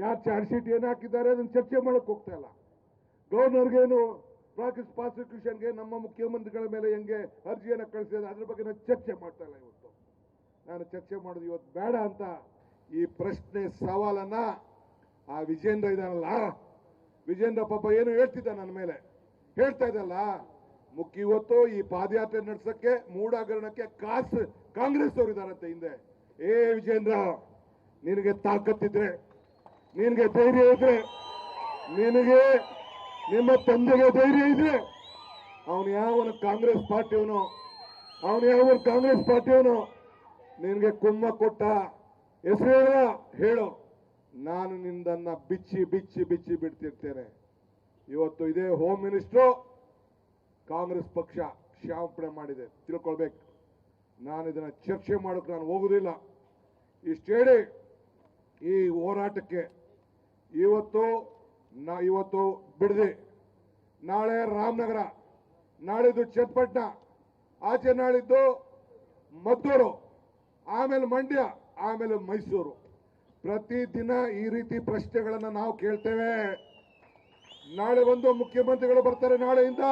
ಯಾರು charge sheet ಏನು ಹಾಕಿದ್ದಾರೆ ಅದನ್ನು ಚರ್ಚೆ ಮಾಡಕ್ಕೆ ಹೋಗ್ತಾ ಇಲ್ಲ. ಗವರ್ನರ್ಗೇನು ಪ್ರಾಸಿಕ್ಯೂಷನ್ಗೆ ನಮ್ಮ ಮುಖ್ಯಮಂತ್ರಿಗಳ ಮೇಲೆ ಹೆಂಗೆ ಅರ್ಜಿಯನ್ನು ಕಳಿಸಿದ್ರೆ ಅದ್ರ ಬಗ್ಗೆ ನಾನು ಚರ್ಚೆ ಮಾಡ್ತಾ ಇಲ್ಲ. ಇವತ್ತು ನಾನು ಚರ್ಚೆ ಮಾಡೋದು ಇವತ್ತು ಬೇಡ ಅಂತ ಈ ಪ್ರಶ್ನೆ ಸವಾಲನ್ನ ಆ ವಿಜೇಂದ್ರ ಇದಾನಲ್ಲ, ವಿಜೇಂದ್ರ ಪಾಪ ಏನು ಹೇಳ್ತಿದ್ದ ನನ್ನ ಮೇಲೆ ಹೇಳ್ತಾ ಇದ್ದಲ್ಲ, ಇವತ್ತು ಈ ಪಾದಯಾತ್ರೆ ನಡೆಸಕ್ಕೆ ಮೂಡಾಗರಣಕ್ಕೆ ಕಾಂಗ್ರೆಸ್ ಅವರು ಇದಾರಂತೆ ಹಿಂದೆ. ಏ ವಿಜೇಂದ್ರ, ನಿನಗೆ ತಾಕತ್ತಿದ್ರೆ, ನಿನಗೆ ಧೈರ್ಯ ಇದ್ರೆ, ನಿನಗೆ ನಿಮ್ಮ ತಂದೆಗೆ ಧೈರ್ಯ ಇದ್ರೆ, ಅವನು ಯಾವನು ಕಾಂಗ್ರೆಸ್ ಪಾರ್ಟಿಯವನು ನಿನಗೆ ಕುಮ್ಮ ಕೊಟ್ಟ ಹೆಸರು ಹೇಳು, ನಾನು ನಿಂದನ್ನ ಬಿಚ್ಚಿ ಬಿಚ್ಚಿ ಬಿಚ್ಚಿ ಬಿಡ್ತಿರ್ತೇನೆ. ಇವತ್ತು ಇದೇ ಹೋಮ್ ಮಿನಿಸ್ಟ್ರು ಕಾಂಗ್ರೆಸ್ ಪಕ್ಷ ಕ್ಷಮಾಪಣೆ ಮಾಡಿದೆ, ತಿಳ್ಕೊಳ್ಬೇಕು. ನಾನು ಇದನ್ನ ಚರ್ಚೆ ಮಾಡೋಕೆ ನಾನು ಹೋಗುದಿಲ್ಲ. ಇಷ್ಟೇಳಿ ಈ ಹೋರಾಟಕ್ಕೆ ಇವತ್ತು ಬಿಡದೆ, ನಾಳೆ ರಾಮನಗರ, ನಾಳಿದ್ದು ಚನ್ನಪಟ್ಟಣ, ಆಚೆ ನಾಳಿದ್ದು ಮದ್ದೂರು, ಆಮೇಲೆ ಮಂಡ್ಯ, ಆಮೇಲೆ ಮೈಸೂರು. ಪ್ರತಿದಿನ ಈ ರೀತಿ ಪ್ರಶ್ನೆಗಳನ್ನು ನಾವು ಕೇಳ್ತೇವೆ. ನಾಳೆ ಒಂದು ಮುಖ್ಯಮಂತ್ರಿಗಳು ಬರ್ತಾರೆ ನಾಳೆಯಿಂದ.